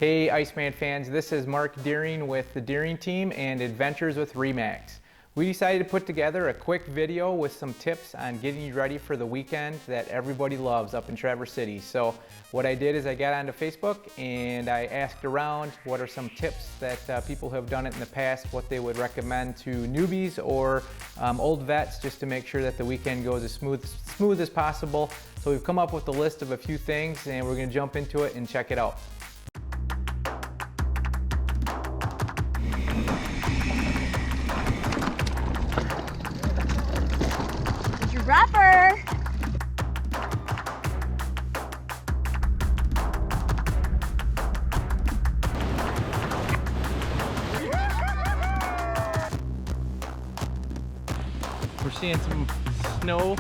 Hey Iceman fans, this is Mark Deering with the Deering team and Adventures with Remax. We decided to put together a quick video with some tips on getting you ready for the weekend that everybody loves up in Traverse City. So what I did is I got onto Facebook and I asked around what are some tips that people who have done it in the past, what they would recommend to newbies or old vets, just to make sure that the weekend goes as smooth as possible. So we've come up with a list of a few things and we're going to jump into it and check it out. Wrapper. We're seeing some snow.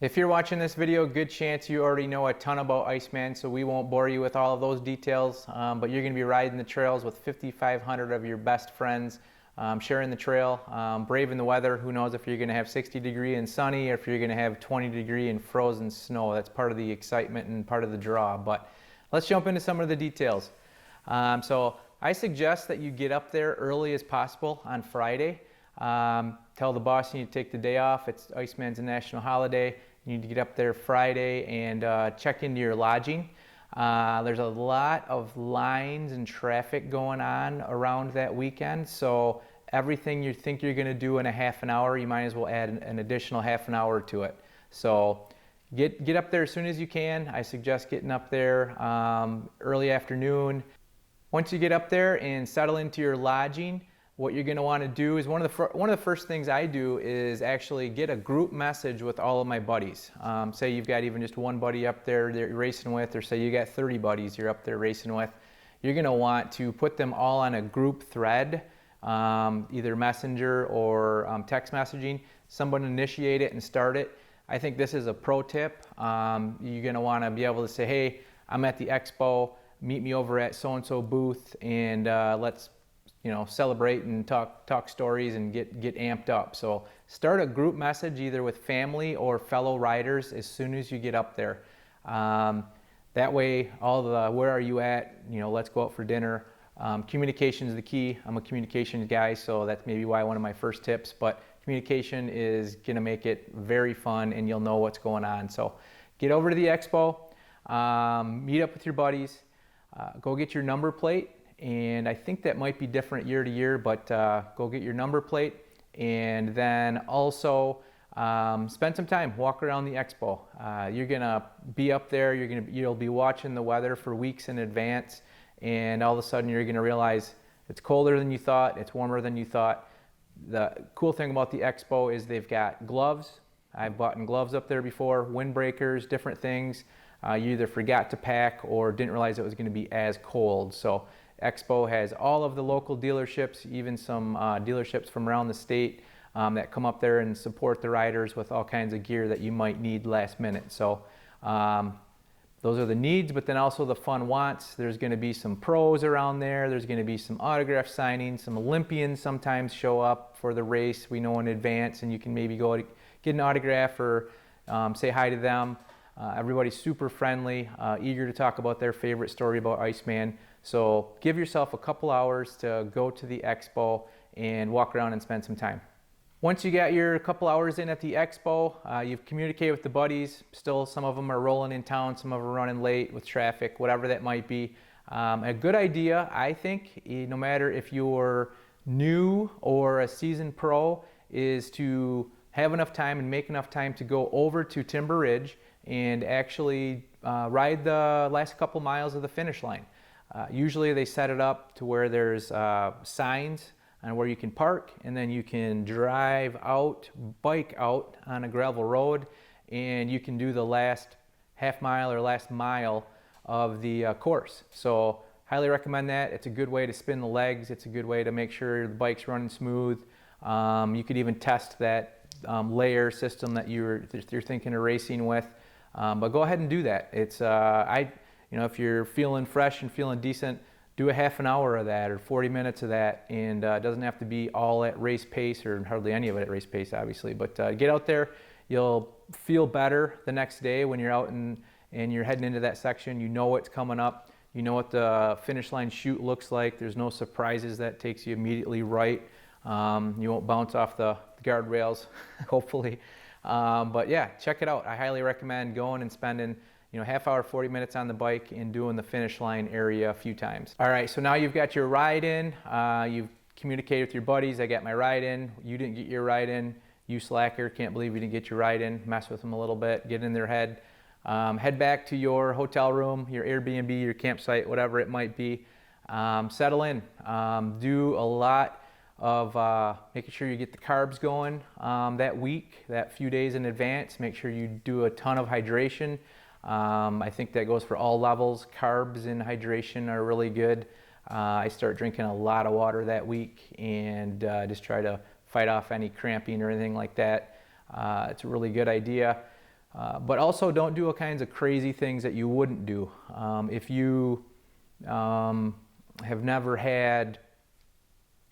If you're watching this video, good chance you already know a ton about Iceman, so we won't bore you with all of those details, but you're going to be riding the trails with 5,500 of your best friends, sharing the trail, braving the weather. Who knows if you're going to have 60-degree and sunny or if you're going to have 20-degree and frozen snow. That's part of the excitement and part of the draw, but let's jump into some of the details. So I suggest that you get up there early as possible on Friday. Tell the boss you need to take the day off. It's Iceman's a national holiday. You need to get up there Friday and check into your lodging. There's a lot of lines and traffic going on around that weekend, so everything you think you're going to do in a half an hour, you might as well add an additional half an hour to it. So get up there as soon as you can. I suggest getting up there early afternoon. Once you get up there and settle into your lodging, what you're going to want to do is one of the first things I do is actually get a group message with all of my buddies. Say you've got even just one buddy up there that you're racing with, or say you got 30 buddies you're up there racing with. You're going to want to put them all on a group thread, either messenger or text messaging. Someone initiate it and start it. I think this is a pro tip. You're going to want to be able to say, hey, I'm at the Expo, meet me over at so-and-so booth, and let's celebrate and talk stories and get amped up. So start a group message either with family or fellow riders as soon as you get up there. That way, all the where are you at, let's go out for dinner. Communication is the key. I'm a communications guy, so that's maybe why one of my first tips, but communication is going to make it very fun and you'll know what's going on. So get over to the Expo, meet up with your buddies, go get your number plate. And I think that might be different year to year, but go get your number plate and then also spend some time, walk around the Expo. You're gonna be up there, you'll be watching the weather for weeks in advance, and all of a sudden you're gonna realize it's colder than you thought, it's warmer than you thought. The cool thing about the Expo is they've got gloves. I've bought gloves up there before, windbreakers, different things. You either forgot to pack or didn't realize it was gonna be as cold. So Expo has all of the local dealerships, even some dealerships from around the state that come up there and support the riders with all kinds of gear that you might need last minute. So those are the needs, but then also the fun wants. There's going to be some pros around there. There's going to be some autograph signings. Some Olympians sometimes show up for the race, we know in advance, and you can maybe go get an autograph or say hi to them. Everybody's super friendly, eager to talk about their favorite story about Iceman. So give yourself a couple hours to go to the Expo and walk around and spend some time. Once you got your couple hours in at the Expo, you've communicated with the buddies. Still, some of them are rolling in town, some of them are running late with traffic, whatever that might be. A good idea, I think, no matter if you're new or a seasoned pro, is to have enough time and make enough time to go over to Timber Ridge and actually ride the last couple miles of the finish line. Usually they set it up to where there's signs and where you can park, and then you can drive out, bike out on a gravel road, and you can do the last half mile or last mile of the course. So highly recommend that. It's a good way to spin the legs. It's a good way to make sure the bike's running smooth. You could even test that layer system that you're thinking of racing with. But go ahead and do that. It's if you're feeling fresh and feeling decent, do a half an hour of that or 40 minutes of that, and it doesn't have to be all at race pace or hardly any of it at race pace, obviously. But get out there, you'll feel better the next day when you're out and you're heading into that section. You know what's coming up. You know what the finish line chute looks like. There's no surprises. That takes you immediately right. You won't bounce off the guardrails, hopefully. But yeah, check it out. I highly recommend going and spending, half hour, 40 minutes on the bike and doing the finish line area a few times. All right, so now you've got your ride in. You've communicated with your buddies. I got my ride in. You didn't get your ride in. You slacker, can't believe you didn't get your ride in. Mess with them a little bit, get in their head. Head back to your hotel room, your Airbnb, your campsite, whatever it might be. Settle in. Do a lot of making sure you get the carbs going that week, that few days in advance. Make sure you do a ton of hydration. I think that goes for all levels. Carbs and hydration are really good. I start drinking a lot of water that week and just try to fight off any cramping or anything like that. It's a really good idea. But also don't do all kinds of crazy things that you wouldn't do. If you have never had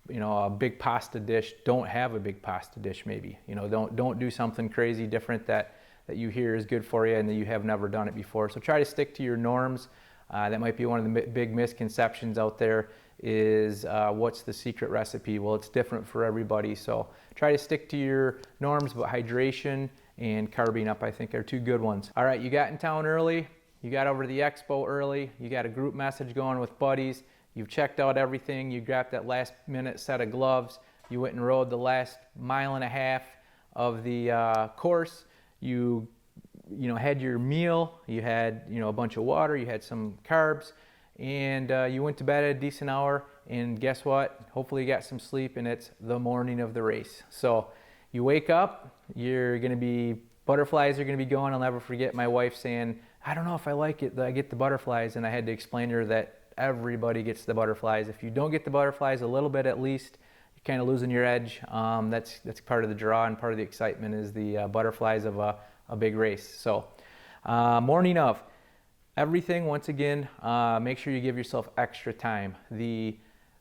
a big pasta dish, don't have a big pasta dish maybe. Don't do something crazy different that you hear is good for you and that you have never done it before. So try to stick to your norms. That might be one of the big misconceptions out there is what's the secret recipe? Well, it's different for everybody. So try to stick to your norms, but hydration and carbing up, I think, are two good ones. All right, you got in town early. You got over to the expo early. You got a group message going with buddies. You've checked out everything. You grabbed that last minute set of gloves. You went and rode the last mile and a half of the course. You had your meal. You had a bunch of water. You had some carbs, and you went to bed at a decent hour. And guess what? Hopefully you got some sleep, and it's the morning of the race. So you wake up. Butterflies are gonna be going. I'll never forget my wife saying, "I don't know if I like it that I get the butterflies," and I had to explain to her that everybody gets the butterflies. If you don't get the butterflies a little bit at least, you're kind of losing your edge. That's part of the draw and part of the excitement is the butterflies of a big race. So morning of, everything, once again, make sure you give yourself extra time. The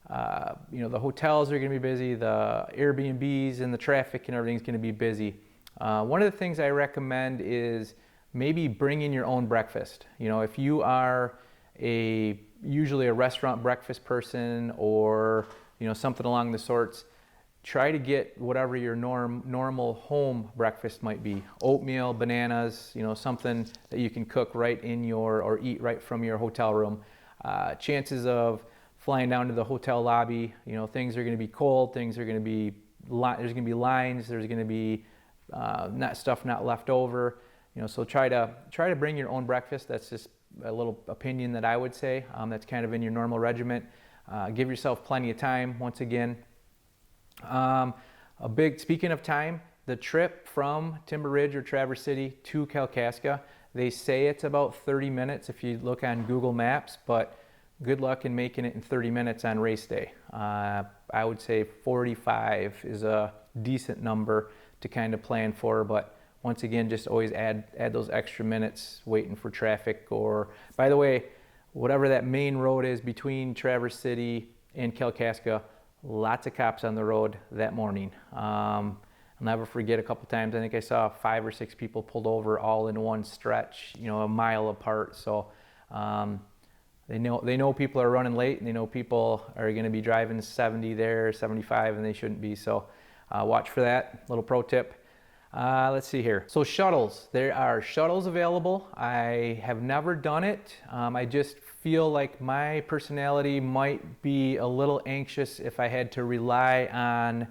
hotels are going to be busy, the Airbnbs and the traffic and everything's going to be busy. One of the things I recommend is maybe bring in your own breakfast. If you are usually a restaurant breakfast person or something along the sorts, try to get whatever your normal home breakfast might be. Oatmeal, bananas, something that you can cook right in or eat right from your hotel room. Chances of flying down to the hotel lobby, things are going to be cold, things are going to be, there's going to be lines, there's going to be not left over, so try to bring your own breakfast. That's just a little opinion that I would say. That's kind of in your normal give yourself plenty of time. Once again, speaking of time, the trip from Timber Ridge or Traverse City to Kalkaska, they say it's about 30 minutes if you look on Google Maps, but good luck in making it in 30 minutes on race day. I would say 45 is a decent number to kind of plan for, but once again, just always add those extra minutes waiting for traffic. Or, by the way, whatever that main road is between Traverse City and Kalkaska, lots of cops on the road that morning. I'll never forget a couple times, I think I saw 5 or 6 people pulled over all in one stretch, a mile apart. So they know people are running late, and they know people are going to be driving 70 there, 75, and they shouldn't be. So watch for that. Little pro tip. Let's see here. So shuttles. There are shuttles available. I have never done it. I just feel like my personality might be a little anxious if I had to rely on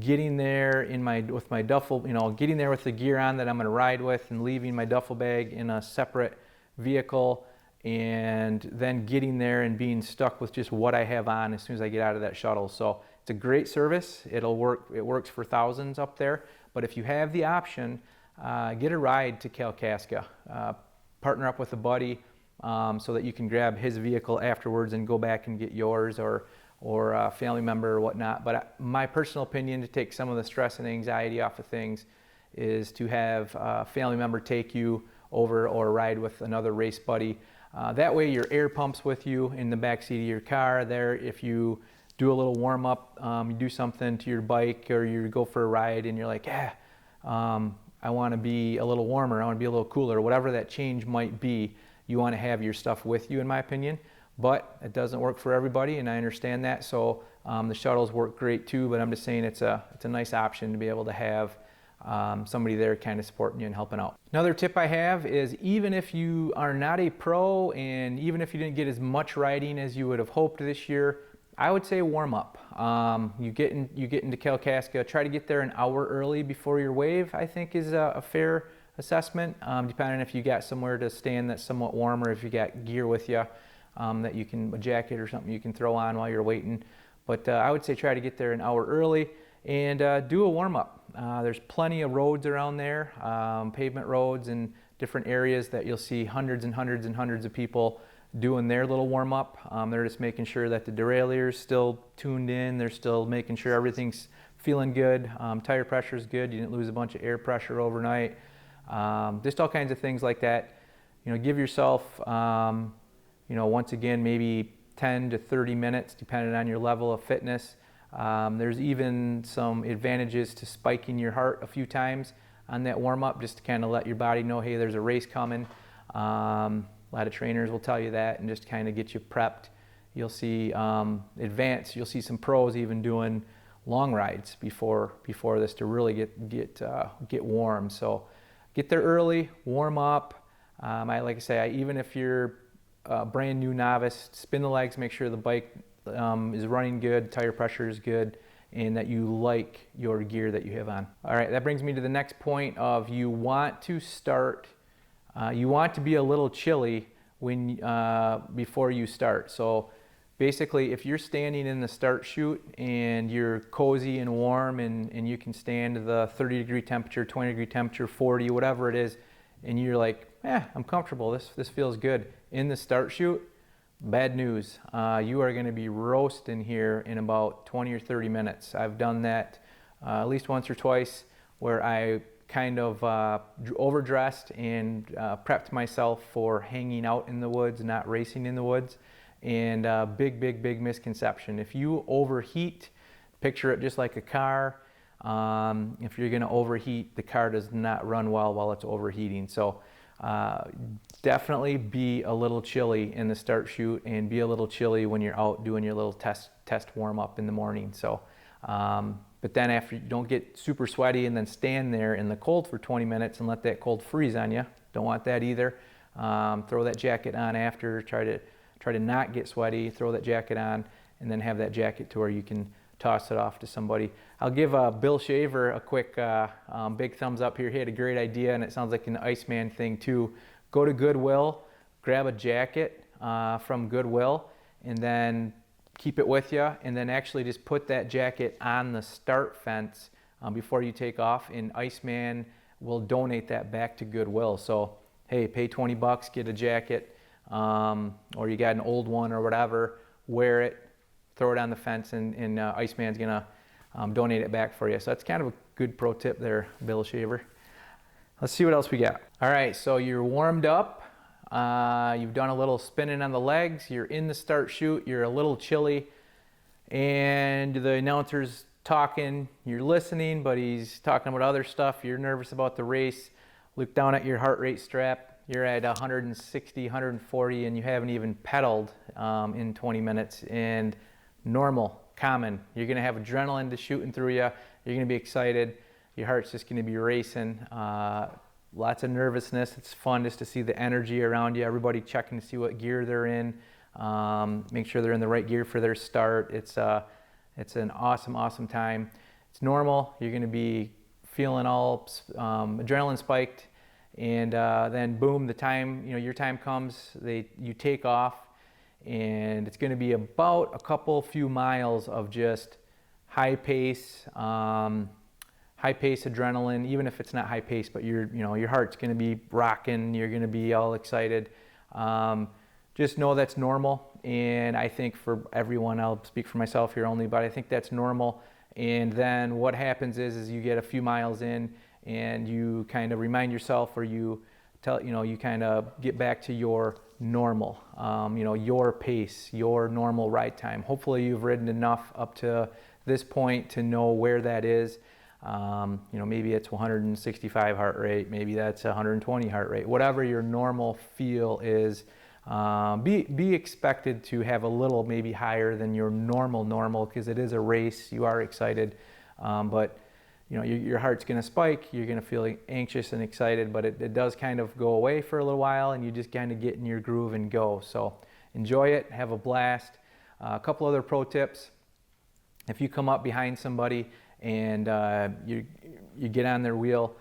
getting there with my duffel, getting there with the gear on that I'm going to ride with and leaving my duffel bag in a separate vehicle and then getting there and being stuck with just what I have on as soon as I get out of that shuttle. So it's a great service. It'll work. It works for thousands up there. But if you have the option, get a ride to Kalkaska. Partner up with a buddy so that you can grab his vehicle afterwards and go back and get yours or a family member or whatnot. But my personal opinion, to take some of the stress and anxiety off of things, is to have a family member take you over or ride with another race buddy. That way your air pumps with you in the back seat of your car there. If you do a little warm up, you do something to your bike or you go for a ride and you're like, I want to be a little warmer, I want to be a little cooler, whatever that change might be, you want to have your stuff with you, in my opinion. But it doesn't work for everybody, and I understand that. So the shuttles work great too, but I'm just saying it's a nice option to be able to have somebody there kind of supporting you and helping out. Another tip I have is, even if you are not a pro, and even if you didn't get as much riding as you would have hoped this year, I would say warm up. You get into Kalkaska, try to get there an hour early before your wave, I think is a fair assessment, depending on if you got somewhere to stand that's somewhat warm, or if you got gear with you that you can, a jacket or something you can throw on while you're waiting. But I would say try to get there an hour early and do a warm up. There's plenty of roads around there, pavement roads and different areas that you'll see hundreds and hundreds and hundreds of people doing their little warm up. They're just making sure that the derailleur's still tuned in. They're still making sure everything's feeling good. Tire pressure is good. You didn't lose a bunch of air pressure overnight. Just all kinds of things like that. You know, give yourself, you know, once again, maybe 10 to 30 minutes, depending on your level of fitness. There's even some advantages to spiking your heart a few times on that warm up, just to kind of let your body know, hey, there's a race coming. A lot of trainers will tell you that, and just kind of get you prepped. You'll see you'll see some pros even doing long rides before this to really get warm. So get there early, warm up. Like I say, even if you're a brand new novice, spin the legs, make sure the bike is running good, tire pressure is good, and that you like your gear that you have on. All right, that brings me to the next point of you want to start. You want to be a little chilly when before you start. So basically, if you're standing in the start chute and you're cozy and warm, and you can stand the 30-degree temperature, 20-degree temperature, 40, whatever it is, and you're like, I'm comfortable, this feels good. In the start chute, bad news. You are going to be roasting here in about 20 or 30 minutes. I've done that at least once or twice, where I kind of overdressed and prepped myself for hanging out in the woods, not racing in the woods. And big misconception. If you overheat, picture it just like a car. If you're going to overheat, the car does not run well while it's overheating. So definitely be a little chilly in the start chute, and be a little chilly when you're out doing your little test warm up in the morning. So but then after, you don't get super sweaty and then stand there in the cold for 20 minutes and let that cold freeze on you. Don't want that either. Throw that jacket on after. Try to not get sweaty. Throw that jacket on, and then have that jacket to where you can toss it off to somebody. I'll give Bill Shaver a quick big thumbs up here. He had a great idea, and it sounds like an Iceman thing too. Go to Goodwill, grab a jacket from Goodwill, and then keep it with you, and then actually just put that jacket on the start fence before you take off, and Iceman will donate that back to Goodwill. So hey, pay 20 bucks, get a jacket, or you got an old one or whatever, wear it, throw it on the fence, and Iceman's gonna donate it back for you. So that's kind of a good pro tip there, Bill Shaver. Let's see what else we got. All right, so you're warmed up. You've done a little spinning on the legs. You're in the start chute. You're a little chilly, and the announcer's talking. You're listening, but he's talking about other stuff. You're nervous about the race. Look down at your heart rate strap. You're at 160, 140, and you haven't even pedaled in 20 minutes. And normal, common. You're going to have adrenaline just shooting through you. You're going to be excited. Your heart's just going to be racing. Lots of nervousness. It's fun just to see the energy around you. Everybody checking to see what gear they're in. Make sure they're in the right gear for their start. It's an awesome time. It's normal. You're going to be feeling all adrenaline spiked, and then boom, the time, your time comes. You take off, and it's going to be about a few miles of just high pace adrenaline, even if it's not high pace, but your heart's going to be rocking. You're going to be all excited. Just know that's normal, and I think for everyone, I'll speak for myself here only, but I think that's normal. And then what happens is you get a few miles in, and you kind of remind yourself, or you kind of get back to your normal, your pace, your normal ride time. Hopefully you've ridden enough up to this point to know where that is. Maybe it's 165 heart rate, maybe that's 120 heart rate, whatever your normal feel is. Be expected to have a little maybe higher than your normal because it is a race. You are excited, but your heart's going to spike. You're going to feel anxious and excited, but it does kind of go away for a little while, and you just kind of get in your groove and go. So enjoy it, have a blast. A couple other pro tips: if you come up behind somebody and you get on their wheel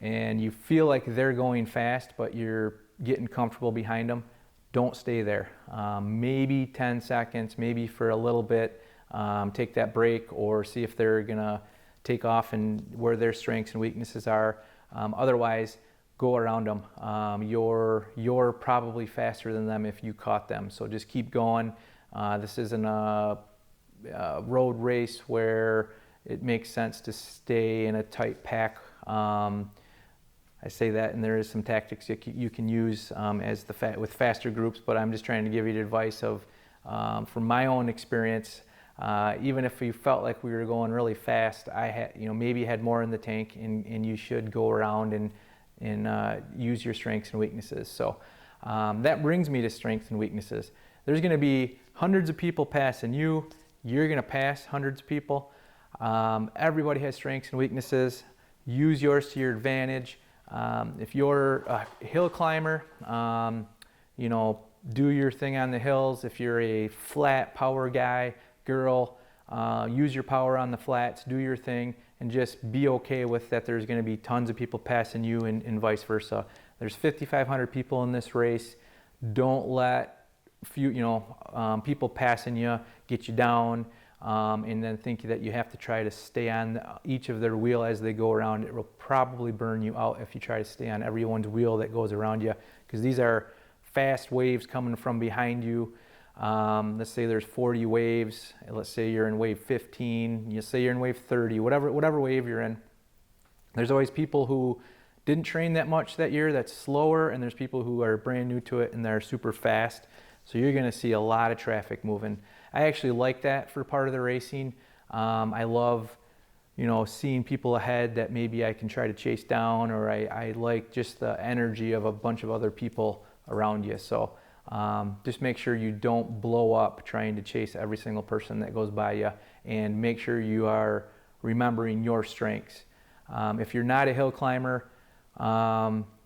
and you feel like they're going fast, but you're getting comfortable behind them, don't stay there. Maybe 10 seconds, maybe for a little bit, take that break or see if they're gonna take off and where their strengths and weaknesses are. Otherwise, go around them. You're probably faster than them if you caught them. So just keep going. This isn't a road race where it makes sense to stay in a tight pack. I say that, and there is some tactics you can use with faster groups, but I'm just trying to give you the advice of, from my own experience, even if you felt like we were going really fast, maybe had more in the tank, and you should go around and use your strengths and weaknesses. So that brings me to strengths and weaknesses. There's going to be hundreds of people passing you. You're going to pass hundreds of people. Everybody has strengths and weaknesses. Use yours to your advantage. If you're a hill climber, do your thing on the hills. If you're a flat power guy, girl, use your power on the flats, do your thing, and just be okay with that. There's going to be tons of people passing you and vice versa. There's 5,500 people in this race. Don't let people passing you get you down. And then think that you have to try to stay on each of their wheel as they go around. It will probably burn you out if you try to stay on everyone's wheel that goes around you, because these are fast waves coming from behind you. Let's say there's 40 waves. Let's say you're in wave 15. You say you're in wave 30, whatever wave you're in. There's always people who didn't train that much that year that's slower, and there's people who are brand new to it and they're super fast. So you're going to see a lot of traffic moving. I actually like that for part of the racing. I love, seeing people ahead that maybe I can try to chase down, or I like just the energy of a bunch of other people around you. So just make sure you don't blow up trying to chase every single person that goes by you, and make sure you are remembering your strengths. If you're not a hill climber,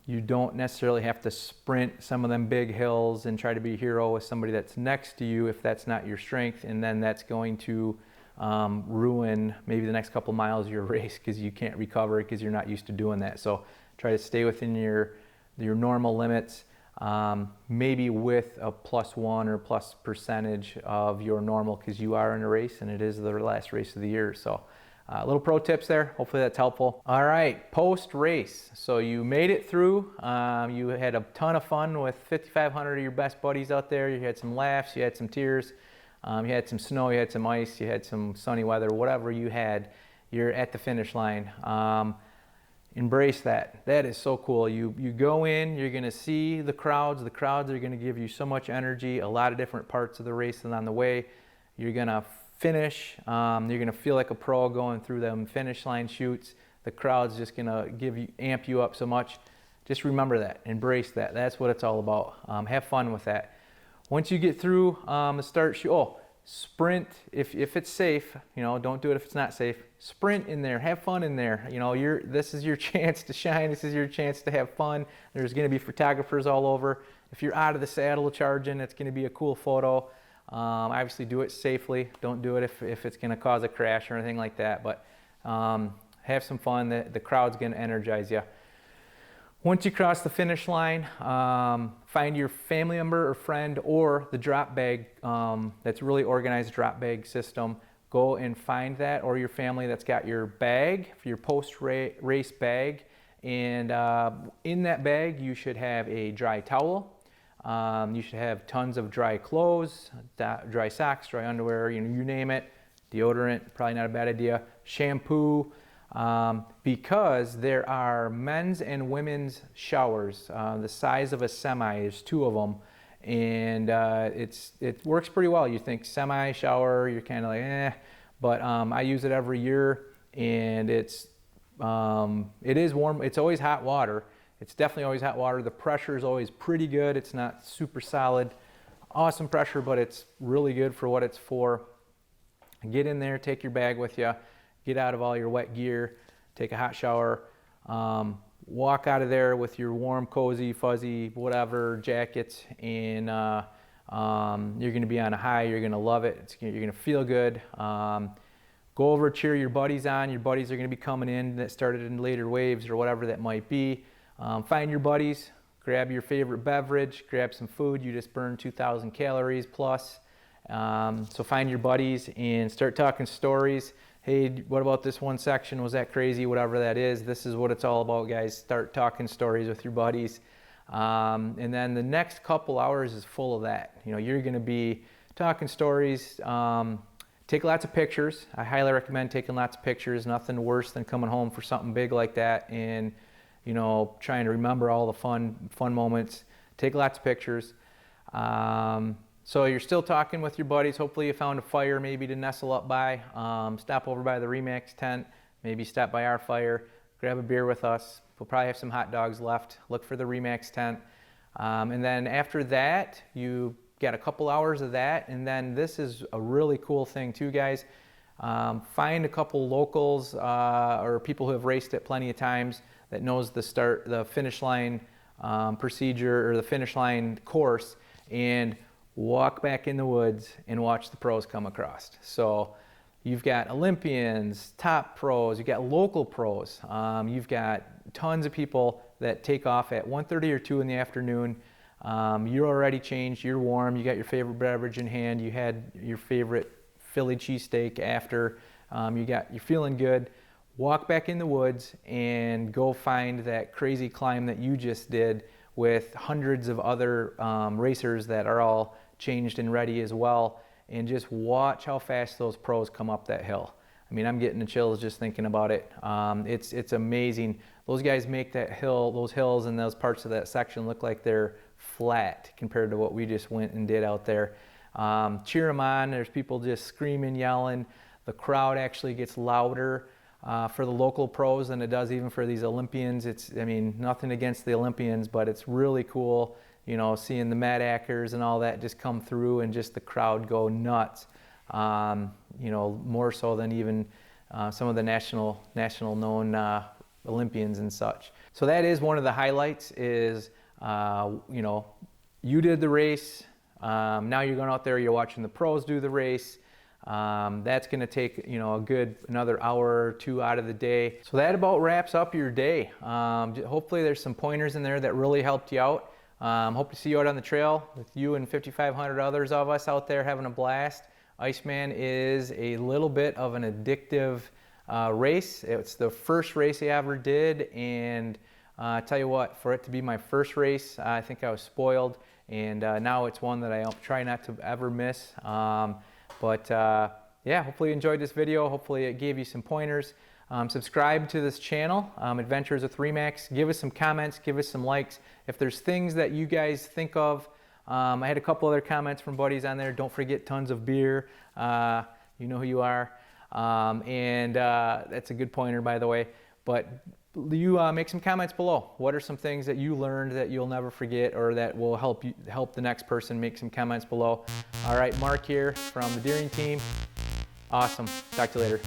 you don't necessarily have to sprint some of them big hills and try to be a hero with somebody that's next to you if that's not your strength, and then that's going to ruin maybe the next couple miles of your race because you can't recover because you're not used to doing that. So try to stay within your normal limits, maybe with a +1 or plus percentage of your normal, because you are in a race and it is the last race of the year. So little pro tips there. Hopefully that's helpful. All right, post race. So you made it through. You had a ton of fun with 5,500 of your best buddies out there. You had some laughs, you had some tears, you had some snow, you had some ice, you had some sunny weather, whatever you had, you're at the finish line. Embrace that. That is so cool. You go in, you're gonna see the crowds. The crowds are gonna give you so much energy, a lot of different parts of the race, and on the way, you're gonna finish. You're gonna feel like a pro going through them finish line chutes. The crowd's just gonna amp you up so much. Just remember that, embrace that. That's what it's all about. Have fun with that. Once you get through the start shoot, sprint if it's safe. Don't do it if it's not safe. Sprint in there, have fun in there. This is your chance to shine. This is your chance to have fun. There's gonna be photographers all over. If you're out of the saddle charging, it's gonna be a cool photo. Obviously do it safely. Don't do it if it's going to cause a crash or anything like that, but have some fun. The crowd's going to energize you. Once you cross the finish line, find your family member or friend, or the drop bag that's really organized drop bag system. Go and find that, or your family that's got your bag, for your post-race bag. And in that bag, you should have a dry towel. You should have tons of dry clothes, dry socks, dry underwear, you name it. Deodorant, probably not a bad idea. Shampoo, because there are men's and women's showers. The size of a semi is 2 of them, and it works pretty well. You think semi shower, you're kind of like, but I use it every year, and it's it is warm. It's always hot water. It's definitely always hot water. The pressure is always pretty good. It's not super solid. Awesome pressure, but it's really good for what it's for. Get in there, take your bag with you, get out of all your wet gear, take a hot shower, walk out of there with your warm, cozy, fuzzy, whatever jackets, and you're going to be on a high. You're going to love it. You're going to feel good. Go over, cheer your buddies on. Your buddies are going to be coming in that started in later waves or whatever that might be. Find your buddies, grab your favorite beverage, grab some food. You just burned 2,000 calories plus. So find your buddies and start talking stories. Hey, what about this one section? Was that crazy? Whatever that is. This is what it's all about, guys. Start talking stories with your buddies. And then the next couple hours is full of that. You know, you're going to be talking stories. Take lots of pictures. I highly recommend taking lots of pictures. Nothing worse than coming home for something big like that and, you know, trying to remember all the fun moments. Take lots of pictures. So you're still talking with your buddies. Hopefully you found a fire maybe to nestle up by. Stop over by the Remax tent. Maybe stop by our fire. Grab a beer with us. We'll probably have some hot dogs left. Look for the Remax tent. And then after that, you got a couple hours of that. And then this is a really cool thing too, guys. Find a couple locals or people who have raced it plenty of times that knows the finish line procedure or the finish line course, and walk back in the woods and watch the pros come across. So you've got Olympians, top pros, you've got local pros, you've got tons of people that take off at 1:30 or 2 in the afternoon. You're already changed, you're warm, you got your favorite beverage in hand, you had your favorite Philly cheesesteak after, you're feeling good. Walk back in the woods and go find that crazy climb that you just did with hundreds of other racers that are all changed and ready as well, and just watch how fast those pros come up that hill. I mean, I'm getting the chills just thinking about it. It's amazing. Those guys make that hill, those hills and those parts of that section look like they're flat compared to what we just went and did out there. Cheer them on. There's people just screaming, yelling. The crowd actually gets louder for the local pros than it does even for these Olympians. I mean, nothing against the Olympians, but it's really cool, you know, seeing the Mad Ackers and all that just come through and just the crowd go nuts. You know, more so than even some of the national known Olympians and such. So that is one of the highlights is, you know, you did the race. Now you're going out there, you're watching the pros do the race. That's going to take, you know, another hour or two out of the day. So that about wraps up your day. Hopefully there's some pointers in there that really helped you out. Hope to see you out on the trail with you and 5,500 others of us out there having a blast. Iceman is a little bit of an addictive race. It's the first race I ever did, and I tell you what, for it to be my first race, I think I was spoiled, and now it's one that I try not to ever miss. Yeah, hopefully you enjoyed this video. Hopefully it gave you some pointers. Subscribe to this channel, Adventures with Remax. Give us some comments, give us some likes. If there's things that you guys think of, I had a couple other comments from buddies on there. Don't forget tons of beer. You know who you are. That's a good pointer, by the way. But you make some comments below. What are some things that you learned that you'll never forget or that will help the next person? Make some comments below. All right, Mark here from the Deering team. Awesome. Talk to you later.